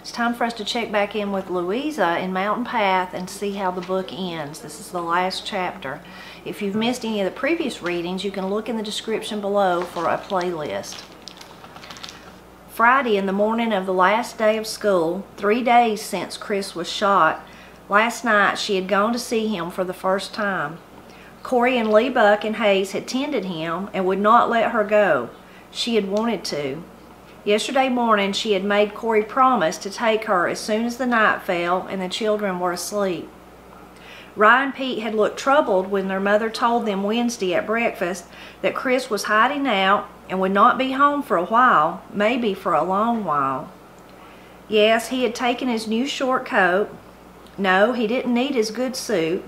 It's time for us to check back in with Louisa in Mountain Path and see how the book ends. This is the last chapter. If you've missed any of the previous readings, you can look in the description below for a playlist. Friday, in the morning of the last day of school, 3 days since Chris was shot, last night she had gone to see him for the first time. Corey and Lee Buck and Hayes had tended him and would not let her go. She had wanted to. Yesterday morning she had made Corey promise to take her as soon as the night fell and the children were asleep. Rye and Pete had looked troubled when their mother told them Wednesday at breakfast that Chris was hiding out and would not be home for a while, maybe for a long while. Yes, he had taken his new short coat. No, he didn't need his good suit.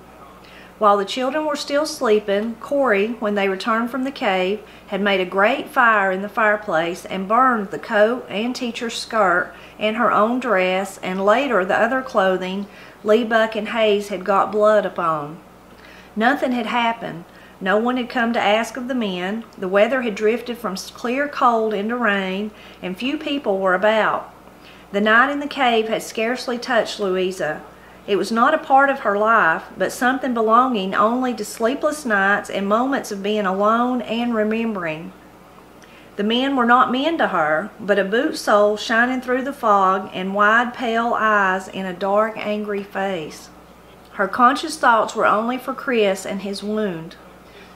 While the children were still sleeping, Corey, when they returned from the cave, had made a great fire in the fireplace and burned the coat and teacher's skirt and her own dress and later the other clothing Lee Buck and Hayes had got blood upon. Nothing had happened. No one had come to ask of the men. The weather had drifted from clear cold into rain, and few people were about. The night in the cave had scarcely touched Louisa. It was not a part of her life, but something belonging only to sleepless nights and moments of being alone and remembering. The men were not men to her, but a boot sole shining through the fog and wide, pale eyes in a dark, angry face. Her conscious thoughts were only for Chris and his wound.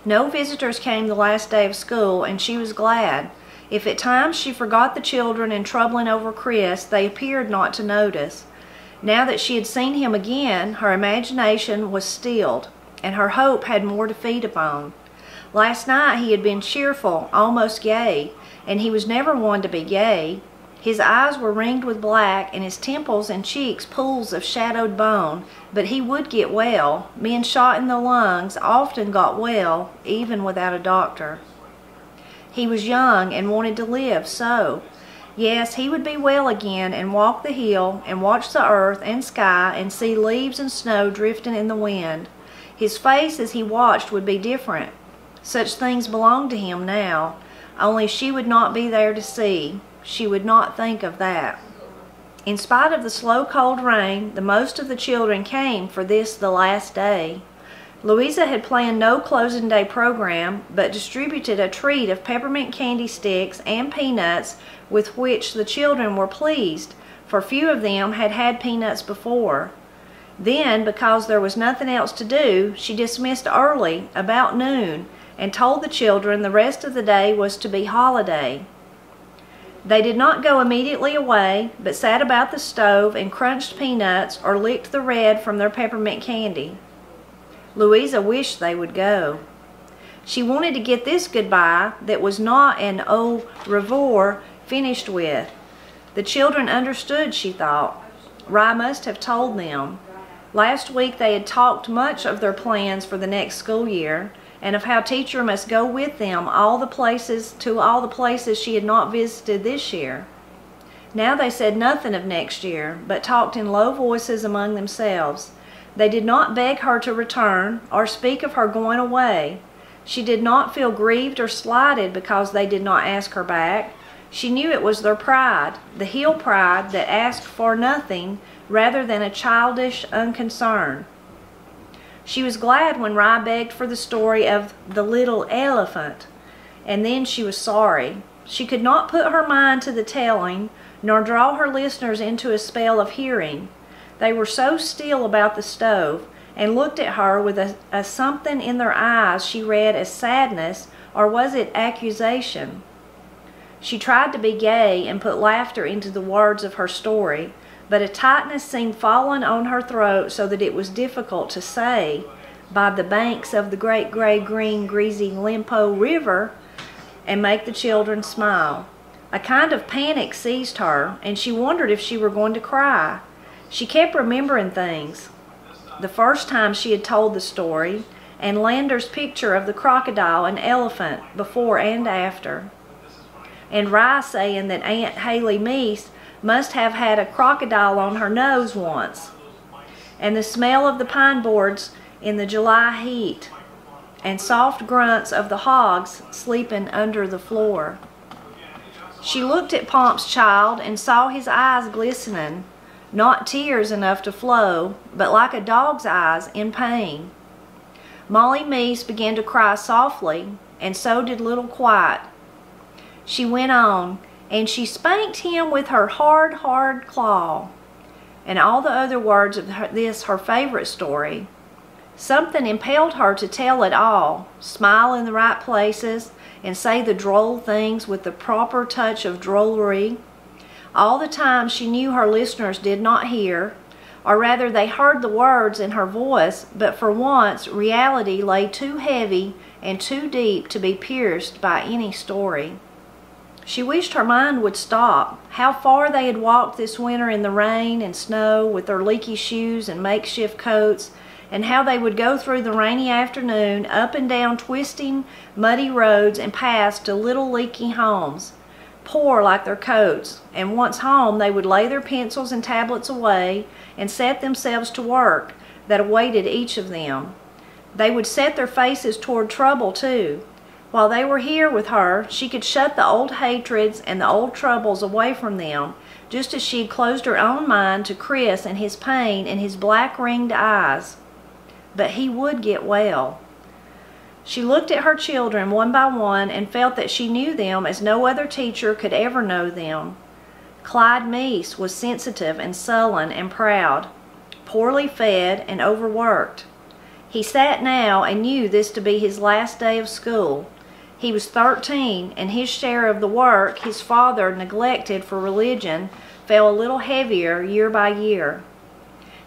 No visitors came the last day of school, and she was glad. If at times she forgot the children in troubling over Chris, they appeared not to notice. Now that she had seen him again, her imagination was stilled, and her hope had more to feed upon. Last night he had been cheerful, almost gay, and he was never one to be gay. His eyes were ringed with black, and his temples and cheeks pools of shadowed bone, but he would get well. Men shot in the lungs often got well, even without a doctor. He was young and wanted to live, so yes, he would be well again and walk the hill and watch the earth and sky and see leaves and snow drifting in the wind. His face as he watched would be different. Such things belonged to him now, only she would not be there to see. She would not think of that. In spite of the slow cold rain, the most of the children came for this the last day. Louisa had planned no closing day program, but distributed a treat of peppermint candy sticks and peanuts with which the children were pleased, for few of them had had peanuts before. Then, because there was nothing else to do, she dismissed early, about noon, and told the children the rest of the day was to be holiday. They did not go immediately away, but sat about the stove and crunched peanuts or licked the red from their peppermint candy. Louisa wished they would go. She wanted to get this goodbye that was not an au revoir finished with. The children understood, she thought. Rye must have told them. Last week they had talked much of their plans for the next school year, and of how teacher must go with them to all the places she had not visited this year. Now they said nothing of next year, but talked in low voices among themselves. They did not beg her to return, or speak of her going away. She did not feel grieved or slighted because they did not ask her back. She knew it was their pride, the hill pride that asked for nothing rather than a childish unconcern. She was glad when Rye begged for the story of the little elephant, and then she was sorry. She could not put her mind to the telling, nor draw her listeners into a spell of hearing. They were so still about the stove, and looked at her with a something in their eyes she read as sadness, or was it accusation? She tried to be gay and put laughter into the words of her story, but a tightness seemed fallen on her throat so that it was difficult to say, by the banks of the great gray-green greasy Limpo River, and make the children smile. A kind of panic seized her, and she wondered if she were going to cry. She kept remembering things. The first time she had told the story, and Lander's picture of the crocodile and elephant before and after. And Rye saying that Aunt Haley Meese must have had a crocodile on her nose once, and the smell of the pine boards in the July heat, and soft grunts of the hogs sleeping under the floor. She looked at Pomp's child and saw his eyes glistening, not tears enough to flow, but like a dog's eyes in pain. Molly Meese began to cry softly, and so did little Quiet. She went on, and she spanked him with her hard, hard claw. And all the other words of this, her favorite story. Something impelled her to tell it all, smile in the right places, and say the droll things with the proper touch of drollery. All the time she knew her listeners did not hear, or rather they heard the words in her voice, but for once reality lay too heavy and too deep to be pierced by any story. She wished her mind would stop. How far they had walked this winter in the rain and snow with their leaky shoes and makeshift coats, and how they would go through the rainy afternoon up and down twisting, muddy roads and past to little leaky homes, poor like their coats, and once home they would lay their pencils and tablets away and set themselves to work that awaited each of them. They would set their faces toward trouble too. While they were here with her, she could shut the old hatreds and the old troubles away from them, just as she had closed her own mind to Chris and his pain and his black-ringed eyes. But he would get well. She looked at her children one by one and felt that she knew them as no other teacher could ever know them. Clyde Meese was sensitive and sullen and proud, poorly fed and overworked. He sat now and knew this to be his last day of school. He was 13, and his share of the work his father neglected for religion fell a little heavier year by year.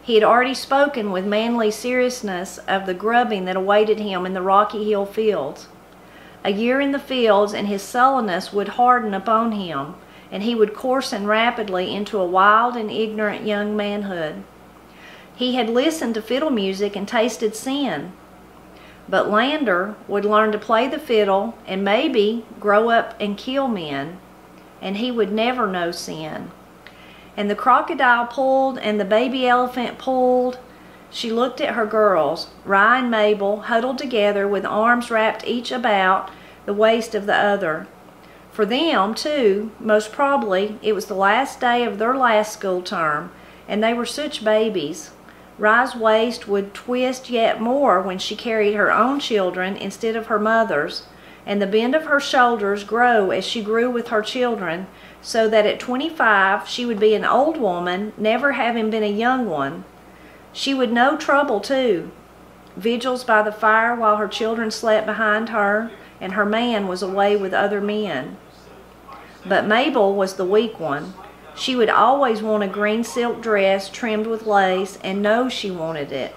He had already spoken with manly seriousness of the grubbing that awaited him in the Rocky Hill fields. A year in the fields and his sullenness would harden upon him, and he would coarsen rapidly into a wild and ignorant young manhood. He had listened to fiddle music and tasted sin. But Lander would learn to play the fiddle and maybe grow up and kill men, and he would never know sin. And the crocodile pulled and the baby elephant pulled. She looked at her girls, Rye and Mabel, huddled together with arms wrapped each about the waist of the other. For them, too, most probably, it was the last day of their last school term, and they were such babies. Rye's waist would twist yet more when she carried her own children instead of her mother's, and the bend of her shoulders grow as she grew with her children, so that at 25 she would be an old woman, never having been a young one. She would know trouble too. Vigils by the fire while her children slept behind her, and her man was away with other men. But Mabel was the weak one. She would always want a green silk dress trimmed with lace and know she wanted it.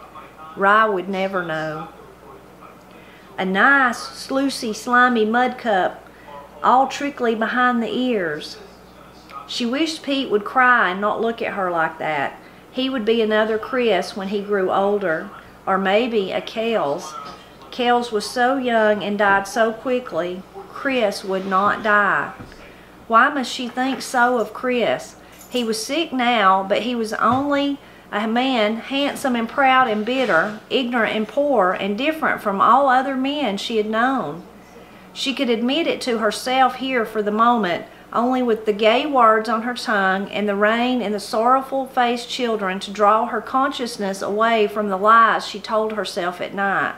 Rye would never know. A nice, sluicy, slimy mud cup, all trickly behind the ears. She wished Pete would cry and not look at her like that. He would be another Chris when he grew older, or maybe a Kells. Kells was so young and died so quickly. Chris would not die. Why must she think so of Chris? He was sick now, but he was only a man, handsome and proud and bitter, ignorant and poor, and different from all other men she had known. She could admit it to herself here for the moment, only with the gay words on her tongue and the rain and the sorrowful-faced children to draw her consciousness away from the lies she told herself at night.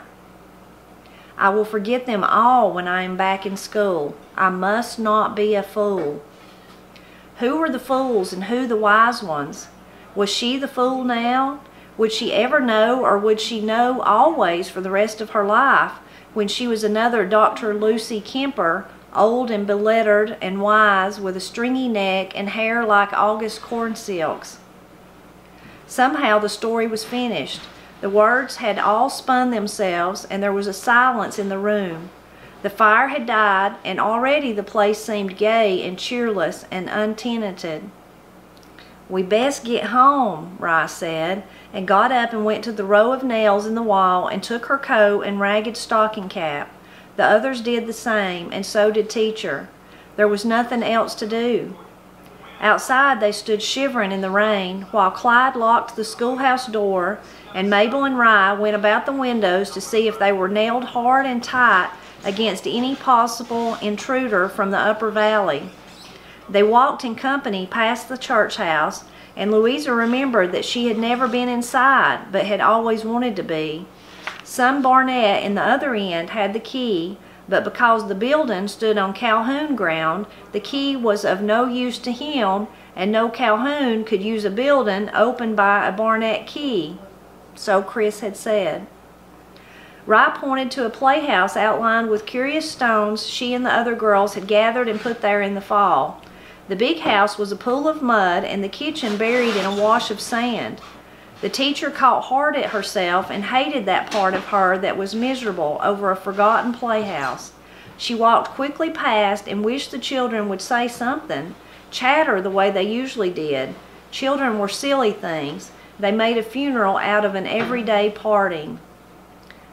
I will forget them all when I am back in school. I must not be a fool. Who were the fools and who the wise ones? Was she the fool now? Would she ever know, or would she know always for the rest of her life, when she was another Dr. Lucy Kemper, old and belettered and wise, with a stringy neck and hair like August corn silks? Somehow the story was finished. The words had all spun themselves, and there was a silence in the room. The fire had died, and already the place seemed gay and cheerless and untenanted. "We best get home," Rye said, and got up and went to the row of nails in the wall and took her coat and ragged stocking cap. The others did the same, and so did Teacher. There was nothing else to do. Outside they stood shivering in the rain, while Clyde locked the schoolhouse door, and Mabel and Rye went about the windows to see if they were nailed hard and tight against any possible intruder from the upper valley. They walked in company past the church house, and Louisa remembered that she had never been inside, but had always wanted to be. Son Barnett in the other end had the key, but because the building stood on Calhoun ground, the key was of no use to him, and no Calhoun could use a building opened by a Barnett key. So Chris had said. Rye pointed to a playhouse outlined with curious stones she and the other girls had gathered and put there in the fall. The big house was a pool of mud and the kitchen buried in a wash of sand. The teacher caught hard at herself and hated that part of her that was miserable over a forgotten playhouse. She walked quickly past and wished the children would say something, chatter the way they usually did. Children were silly things. They made a funeral out of an everyday parting.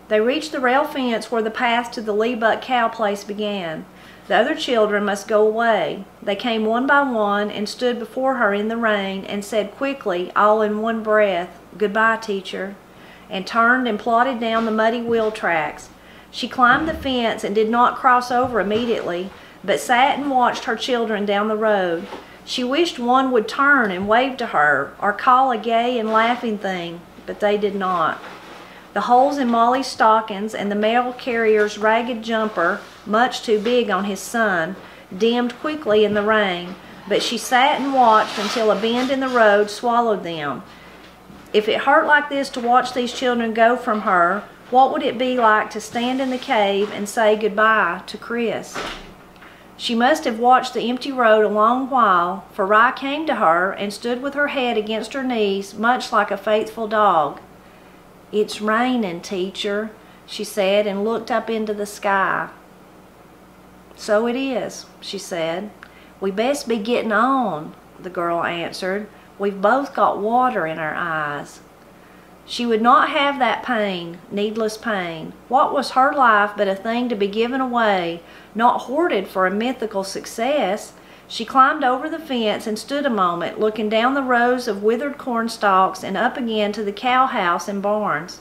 They reached the rail fence where the path to the Leebuck cow place began. The other children must go away. They came one by one and stood before her in the rain and said quickly, all in one breath, "Goodbye, teacher," and turned and plodded down the muddy wheel tracks. She climbed the fence and did not cross over immediately, but sat and watched her children down the road. She wished one would turn and wave to her or call a gay and laughing thing, but they did not. The holes in Molly's stockings and the mail carrier's ragged jumper, much too big on his son, dimmed quickly in the rain, but she sat and watched until a bend in the road swallowed them. If it hurt like this to watch these children go from her, what would it be like to stand in the cave and say goodbye to Chris? She must have watched the empty road a long while, for Rye came to her and stood with her head against her knees, much like a faithful dog. "It's raining, teacher," she said, and looked up into the sky. "So it is," she said. "We best be getting on," the girl answered. "We've both got water in our eyes." She would not have that pain, needless pain. What was her life but a thing to be given away, not hoarded for a mythical success? She climbed over the fence and stood a moment, looking down the rows of withered corn stalks and up again to the cow house and barns.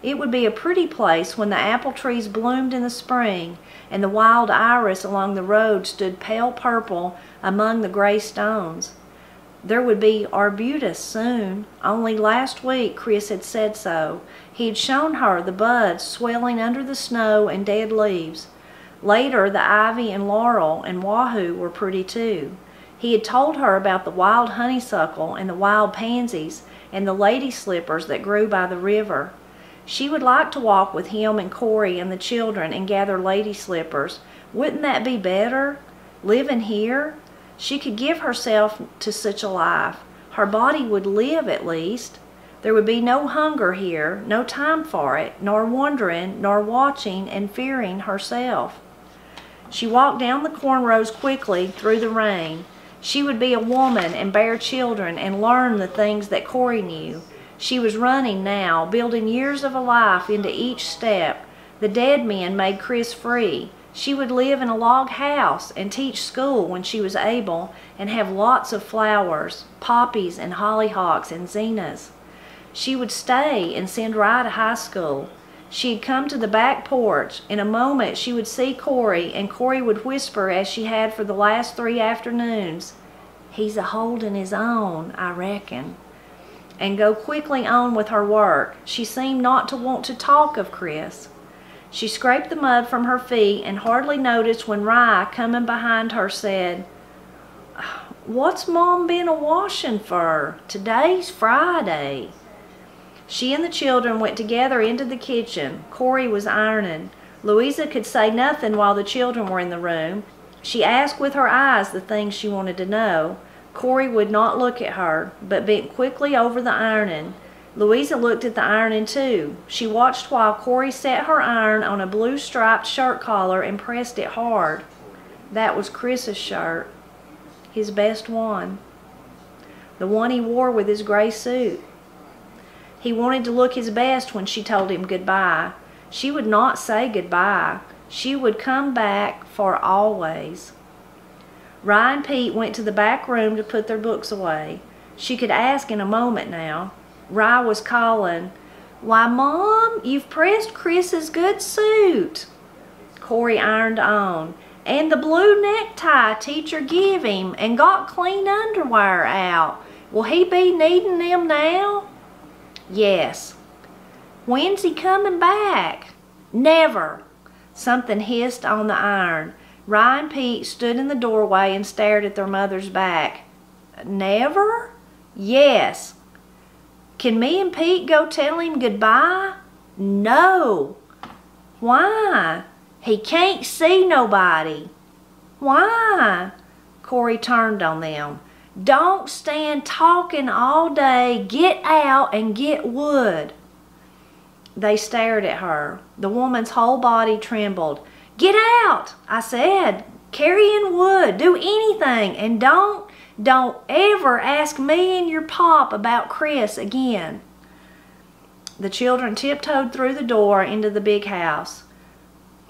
It would be a pretty place when the apple trees bloomed in the spring, and the wild iris along the road stood pale purple among the gray stones. There would be arbutus soon. Only last week Chris had said so. He had shown her the buds swelling under the snow and dead leaves. Later, the ivy and laurel and wahoo were pretty too. He had told her about the wild honeysuckle and the wild pansies and the lady slippers that grew by the river. She would like to walk with him and Corey and the children and gather lady slippers. Wouldn't that be better? Living here? She could give herself to such a life. Her body would live at least. There would be no hunger here, no time for it, nor wondering, nor watching and fearing herself. She walked down the corn rows quickly through the rain. She would be a woman and bear children and learn the things that Corey knew. She was running now, building years of a life into each step. The dead men made Chris free. She would live in a log house and teach school when she was able and have lots of flowers, poppies and hollyhocks and zinnias. She would stay and send Rye to high school. She had come to the back porch. In a moment she would see Corey, and Corey would whisper as she had for the last 3 afternoons, "He's a-holding his own, I reckon," and go quickly on with her work. She seemed not to want to talk of Chris. She scraped the mud from her feet and hardly noticed when Rye, coming behind her, said, "What's Mom been a-washing for? Today's Friday." She and the children went together into the kitchen. Corey was ironing. Louisa could say nothing while the children were in the room. She asked with her eyes the things she wanted to know. Corey would not look at her, but bent quickly over the ironing. Louisa looked at the ironing too. She watched while Corey set her iron on a blue striped shirt collar and pressed it hard. That was Chris's shirt, his best one, the one he wore with his gray suit. He wanted to look his best when she told him goodbye. She would not say goodbye. She would come back for always. Rye and Pete went to the back room to put their books away. She could ask in a moment now. Rye was calling, "Why, Mom, you've pressed Chris's good suit." Corey ironed on. And the blue necktie teacher give him and got clean underwear out. Will he be needing them now? Yes. When's he coming back? Never. Something hissed on the iron. Rye and Pete stood in the doorway and stared at their mother's back. Never? Yes. Can me and Pete go tell him goodbye? No. Why? He can't see nobody. Why? Corey turned on them. Don't stand talking all day. Get out and get wood. They stared at her. The woman's whole body trembled. Get out, I said. Carry in wood. Do anything. And don't ever ask me and your pop about Chris again. The children tiptoed through the door into the big house.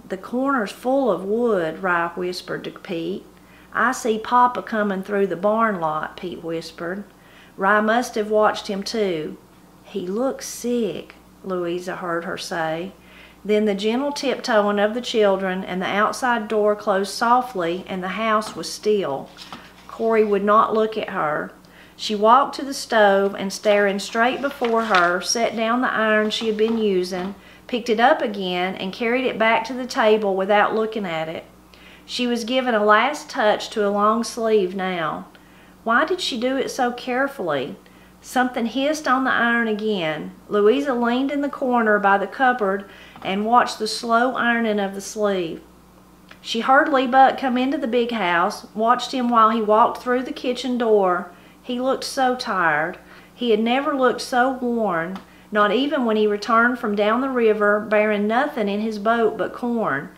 The corner's full of wood, Rye whispered to Pete. I see Papa coming through the barn lot, Pete whispered. Rye must have watched him too. He looks sick, Louisa heard her say. Then the gentle tiptoeing of the children and the outside door closed softly and the house was still. Corey would not look at her. She walked to the stove and, staring straight before her, set down the iron she had been using, picked it up again, and carried it back to the table without looking at it. She was giving a last touch to a long sleeve now. Why did she do it so carefully? Something hissed on the iron again. Louisa leaned in the corner by the cupboard and watched the slow ironing of the sleeve. She heard Lee Buck come into the big house, watched him while he walked through the kitchen door. He looked so tired. He had never looked so worn, not even when he returned from down the river, bearing nothing in his boat but corn.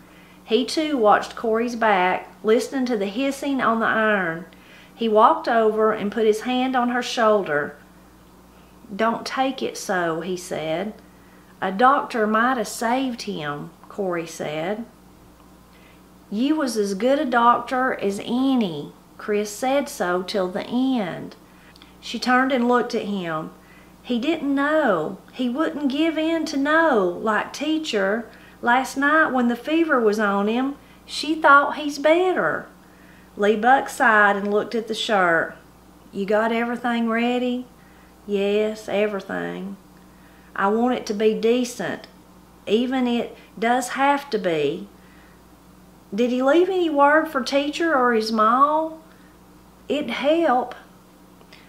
He too watched Corey's back, listening to the hissing on the iron. He walked over and put his hand on her shoulder. Don't take it so, he said. A doctor might have saved him, Corey said. You was as good a doctor as any. Chris said so till the end. She turned and looked at him. He didn't know. He wouldn't give in to know, like teacher. Last night when the fever was on him, she thought he's better. Lee Buck sighed and looked at the shirt. You got everything ready? Yes, everything. I want it to be decent. Even it does have to be. Did he leave any word for teacher or his ma? It'd help.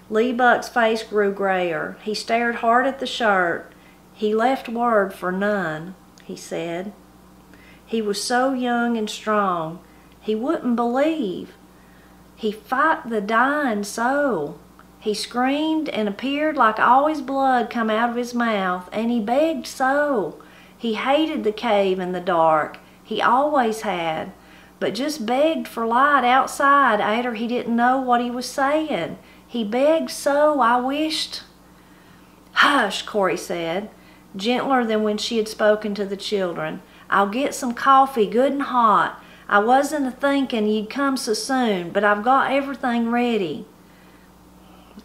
Lee Buck's face grew grayer. He stared hard at the shirt. He left word for none, he said. He was so young and strong. He wouldn't believe. He fight the dying so. He screamed and appeared like all his blood come out of his mouth, and he begged so. He hated the cave in the dark. He always had, but just begged for light outside after he didn't know what he was saying. He begged so I wished. Hush, Corey said, gentler than when she had spoken to the children. I'll get some coffee good and hot. I wasn't a-thinking you'd come so soon, but I've got everything ready.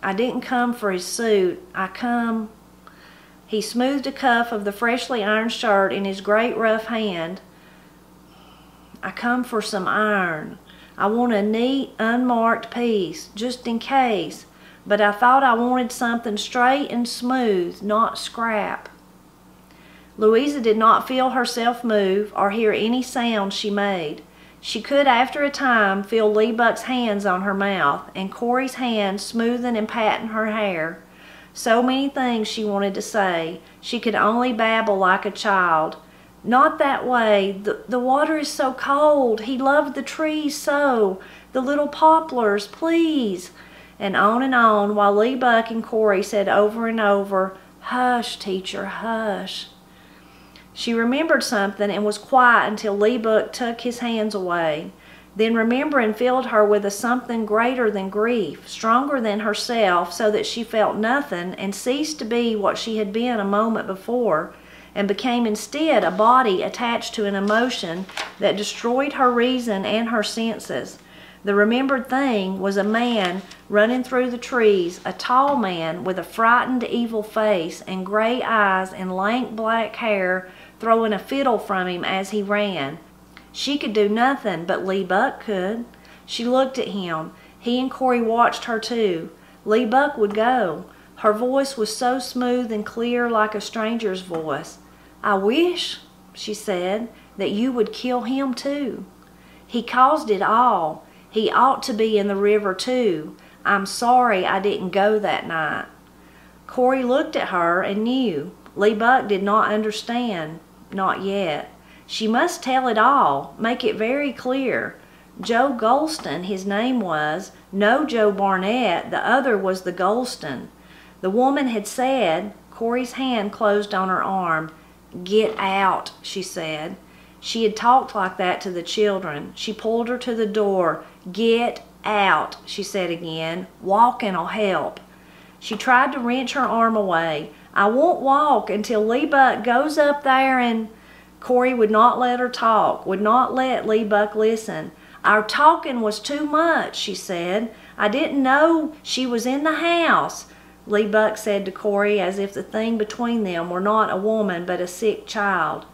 I didn't come for his suit. I come... He smoothed a cuff of the freshly ironed shirt in his great rough hand. I come for some iron. I want a neat, unmarked piece, just in case, but I thought I wanted something straight and smooth, not scrap. Louisa did not feel herself move or hear any sound she made. She could, after a time, feel Lee Buck's hands on her mouth and Corey's hands smoothing and patting her hair. So many things she wanted to say. She could only babble like a child. Not that way. The water is so cold. He loved the trees so. The little poplars, please. And on while Lee Buck and Corey said over and over, hush, teacher, hush. She remembered something and was quiet until Lee Buck took his hands away. Then remembering filled her with a something greater than grief, stronger than herself, so that she felt nothing and ceased to be what she had been a moment before, and became instead a body attached to an emotion that destroyed her reason and her senses. The remembered thing was a man running through the trees, a tall man with a frightened, evil face and gray eyes and lank black hair, throwing a fiddle from him as he ran. She could do nothing, but Lee Buck could. She looked at him. He and Corey watched her too. Lee Buck would go. Her voice was so smooth and clear, like a stranger's voice. "I wish," she said, "that you would kill him too. He caused it all. He ought to be in the river too. I'm sorry I didn't go that night." Corey looked at her and knew. Lee Buck did not understand. Not yet. She must tell it all, make it very clear. Joe Golston, his name was, no Joe Barnett, the other was the Golston. The woman had said, Corey's hand closed on her arm. "Get out," she said. She had talked like that to the children. She pulled her to the door. "Get out," she said again. "Walking'll help." She tried to wrench her arm away. "I won't walk until Lee Buck goes up there and—" Corey would not let her talk, would not let Lee Buck listen. "Our talking was too much," she said. "I didn't know she was in the house," Lee Buck said to Corey, as if the thing between them were not a woman but a sick child.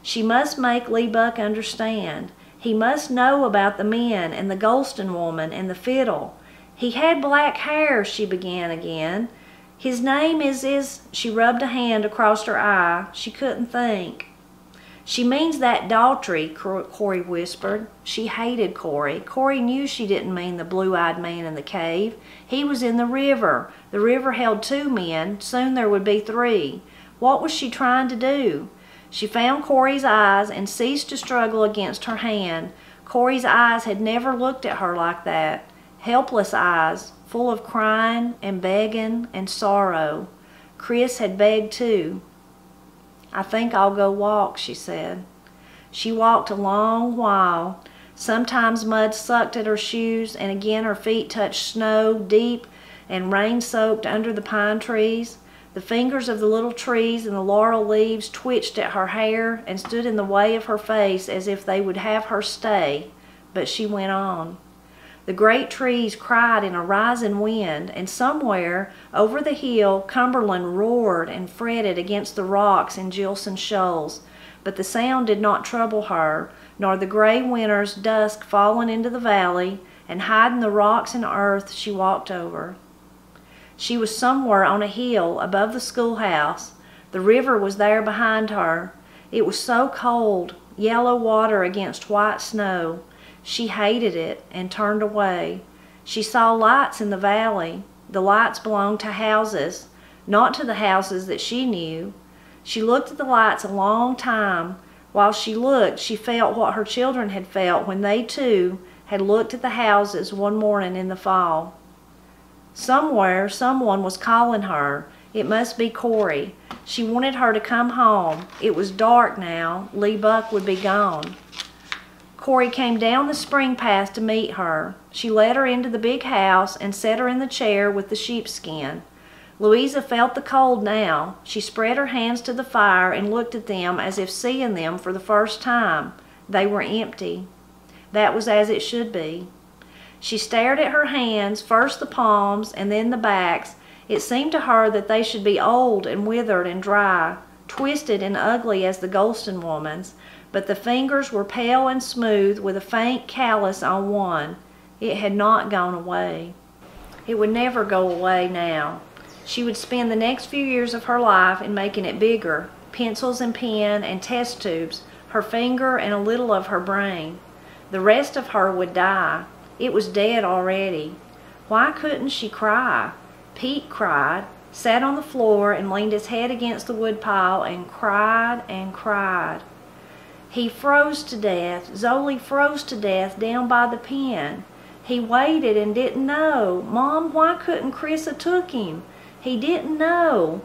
She must make Lee Buck understand. He must know about the men and the Golston woman and the fiddle. "He had black hair," she began again. "His name is—" She rubbed a hand across her eye. She couldn't think. "She means that Daughtry," Corey whispered. She hated Corey. Corey knew she didn't mean the blue-eyed man in the cave. He was in the river. The river held 2 men. Soon there would be 3. What was she trying to do? She found Corey's eyes and ceased to struggle against her hand. Corey's eyes had never looked at her like that. Helpless eyes, full of crying and begging and sorrow. Chris had begged too. "I think I'll go walk," she said. She walked a long while. Sometimes mud sucked at her shoes, and again her feet touched snow, deep and rain-soaked under the pine trees. The fingers of the little trees and the laurel leaves twitched at her hair and stood in the way of her face as if they would have her stay, but she went on. The great trees cried in a rising wind, and somewhere over the hill Cumberland roared and fretted against the rocks in Gilson Shoals. But the sound did not trouble her, nor the gray winter's dusk falling into the valley and hiding the rocks and earth she walked over. She was somewhere on a hill above the schoolhouse. The river was there behind her. It was so cold, yellow water against white snow. She hated it and turned away. She saw lights in the valley. The lights belonged to houses, not to the houses that she knew. She looked at the lights a long time. While she looked, she felt what her children had felt when they too had looked at the houses one morning in the fall. Somewhere, someone was calling her. It must be Corey. She wanted her to come home. It was dark now. Lee Buck would be gone. Corey came down the spring path to meet her. She led her into the big house and set her in the chair with the sheepskin. Louisa felt the cold now. She spread her hands to the fire and looked at them as if seeing them for the first time. They were empty. That was as it should be. She stared at her hands, first the palms and then the backs. It seemed to her that they should be old and withered and dry, twisted and ugly as the Golston woman's, but the fingers were pale and smooth with a faint callus on one. It had not gone away. It would never go away now. She would spend the next few years of her life in making it bigger, pencils and pen and test tubes, her finger and a little of her brain. The rest of her would die. It was dead already. Why couldn't she cry? Pete cried, sat on the floor and leaned his head against the woodpile and cried and cried. He froze to death. Zoli froze to death down by the pen. He waited and didn't know. Mom, why couldn't Chris have took him? He didn't know.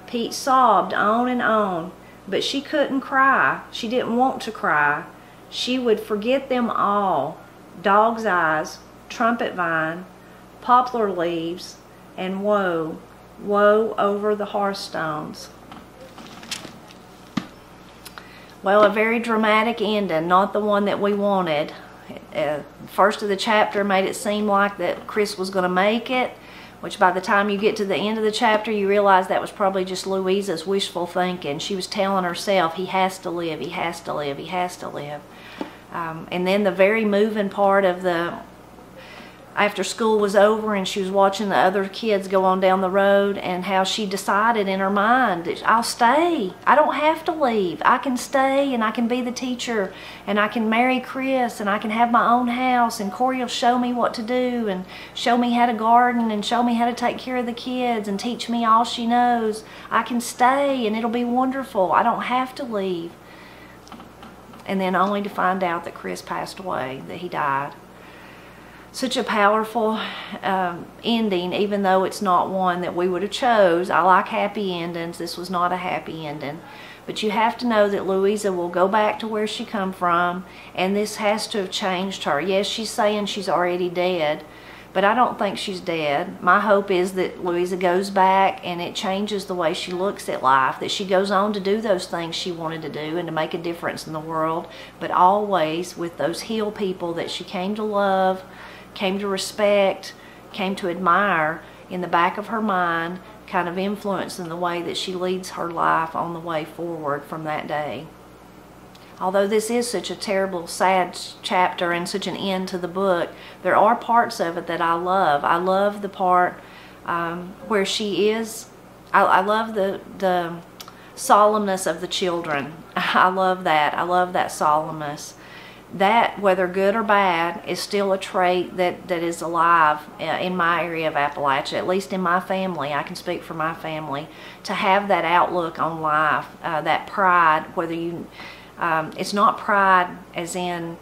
Pete sobbed on and on, but she couldn't cry. She didn't want to cry. She would forget them all. Dog's eyes, trumpet vine, poplar leaves, and woe, woe over the hearthstones. Well, a very dramatic ending, not the one that we wanted. First of the chapter made it seem like that Chris was going to make it, which by the time you get to the end of the chapter, you realize that was probably just Louisa's wishful thinking. She was telling herself, he has to live, he has to live, he has to live. And then the very moving part of after school was over and she was watching the other kids go on down the road, and how she decided in her mind that I'll stay. I don't have to leave. I can stay and I can be the teacher and I can marry Chris and I can have my own house, and Corey will show me what to do and show me how to garden and show me how to take care of the kids and teach me all she knows. I can stay and it'll be wonderful. I don't have to leave. And then only to find out that Chris passed away, that he died. Such a powerful ending, even though it's not one that we would have chose. I like happy endings. This was not a happy ending. But you have to know that Louisa will go back to where she come from, and this has to have changed her. Yes, she's saying she's already dead, but I don't think she's dead. My hope is that Louisa goes back and it changes the way she looks at life, that she goes on to do those things she wanted to do and to make a difference in the world, but always with those healed people that she came to love, came to respect, came to admire in the back of her mind, kind of influencing the way that she leads her life on the way forward from that day. Although this is such a terrible, sad chapter and such an end to the book, there are parts of it that I love. I love the part where she is. I love the solemnness of the children. I love that. I love that solemnness. That, whether good or bad, is still a trait that is alive in my area of Appalachia, at least in my family. I can speak for my family. To have that outlook on life, that pride, whether you, it's not pride as in,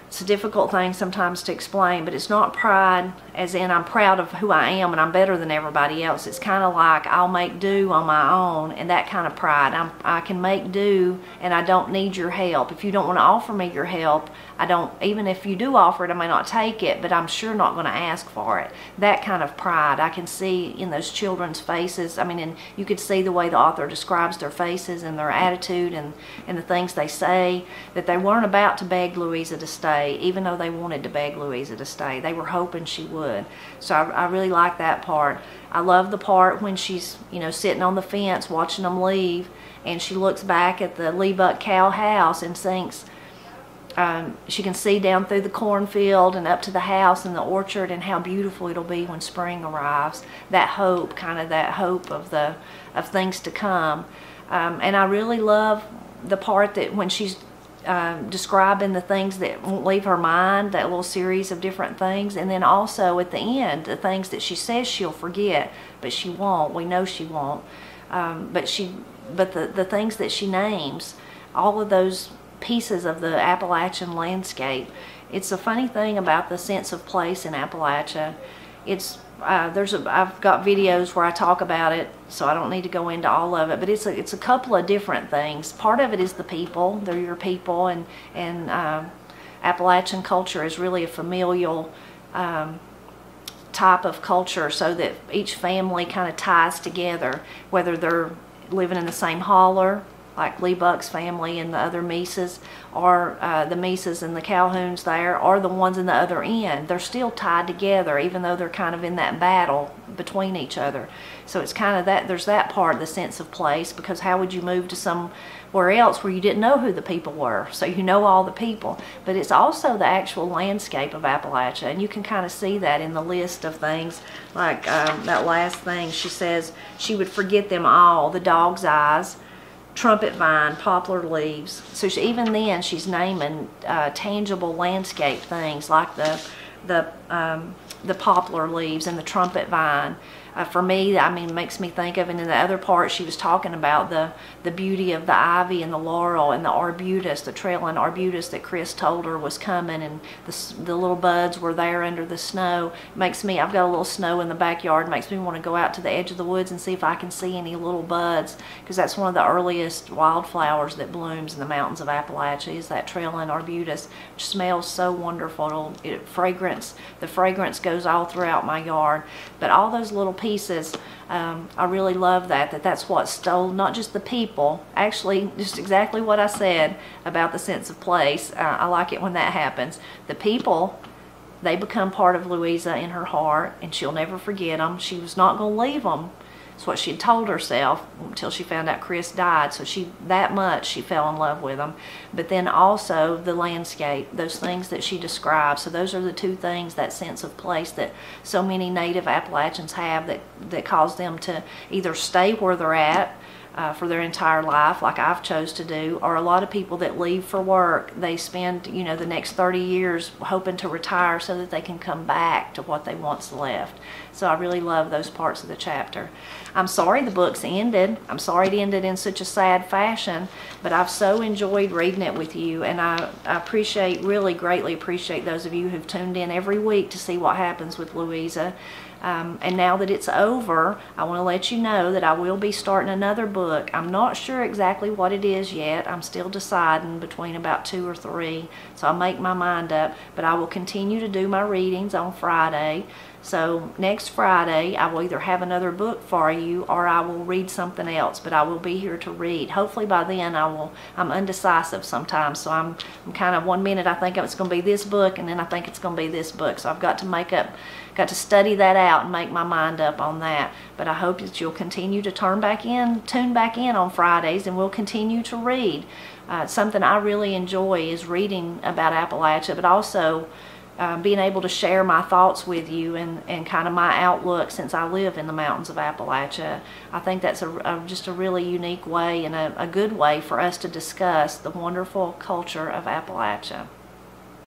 it's a difficult thing sometimes to explain, but it's not pride as in I'm proud of who I am and I'm better than everybody else. It's kind of like I'll make do on my own, and that kind of pride. I can make do and I don't need your help. If you don't want to offer me your help, I don't, even if you do offer it, I may not take it, but I'm sure not going to ask for it. That kind of pride I can see in those children's faces. I mean, and you could see the way the author describes their faces and their attitude and the things they say, that they weren't about to beg Louisa to stay, even though they wanted to beg Louisa to stay. They were hoping she would. So I really like that part. I love the part when she's, sitting on the fence watching them leave, and she looks back at the Lebuck cow house and thinks, she can see down through the cornfield and up to the house and the orchard, and how beautiful it'll be when spring arrives. That hope, kind of that hope of things to come. And I really love the part that when she's describing the things that won't leave her mind, that little series of different things, and then also at the end, the things that she says she'll forget, but she won't. We know she won't. But the things that she names, all of those pieces of the Appalachian landscape. It's a funny thing about the sense of place in Appalachia. It's I've got videos where I talk about it, so I don't need to go into all of it, but it's a couple of different things. Part of it is the people. They're your people, and Appalachian culture is really a familial type of culture, so that each family kind of ties together, whether they're living in the same holler, like Lee Buck's family and the other Mises, or the Mises and the Calhouns there, or the ones in the other end. They're still tied together, even though they're kind of in that battle between each other. So it's kind of that, there's that part, the sense of place, because how would you move to somewhere else where you didn't know who the people were? So you know all the people. But it's also the actual landscape of Appalachia, and you can kind of see that in the list of things. Like that last thing, she says she would forget them all: the dog's eyes, trumpet vine, poplar leaves. So even then she's naming tangible landscape things like the poplar leaves and the trumpet vine. For me, I mean, it makes me think of, and in the other part she was talking about the beauty of the ivy and the laurel and the arbutus, the trailing arbutus that Chris told her was coming, and the little buds were there under the snow. It makes me, I've got a little snow in the backyard, it makes me want to go out to the edge of the woods and see if I can see any little buds, because that's one of the earliest wildflowers that blooms in the mountains of Appalachia, is that trailing arbutus, which smells so wonderful. The fragrance goes all throughout my yard. But all those little pieces, I really love that's what stole not just the people, actually just exactly what I said about the sense of place. I like it when that happens. The people, they become part of Louisa in her heart, and she'll never forget them. She was not going to leave them. It's what she had told herself until she found out Chris died. So she fell in love with them. But then also the landscape, those things that she described. So those are the two things, that sense of place that so many native Appalachians have, that cause them to either stay where they're at for their entire life, like I've chose to do, or a lot of people that leave for work, they spend, you know, the next 30 years hoping to retire so that they can come back to what they once left. So I really love those parts of the chapter. I'm sorry the book's ended. I'm sorry it ended in such a sad fashion, but I've so enjoyed reading it with you, and I really greatly appreciate those of you who've tuned in every week to see what happens with Louisa. And now that it's over, I want to let you know that I will be starting another book. I'm not sure exactly what it is yet. I'm still deciding between about 2 or 3, so I'll make my mind up. But I will continue to do my readings on Friday. So next Friday, I will either have another book for you or I will read something else, but I will be here to read. Hopefully by then I'm undecisive sometimes, so I'm kind of, one minute I think it's going to be this book, and then I think it's going to be this book. So I've got to study that out and make my mind up on that. But I hope that you'll continue to tune back in on Fridays, and we'll continue to read. Something I really enjoy is reading about Appalachia, but also being able to share my thoughts with you and kind of my outlook, since I live in the mountains of Appalachia. I think that's just a really unique way and a good way for us to discuss the wonderful culture of Appalachia.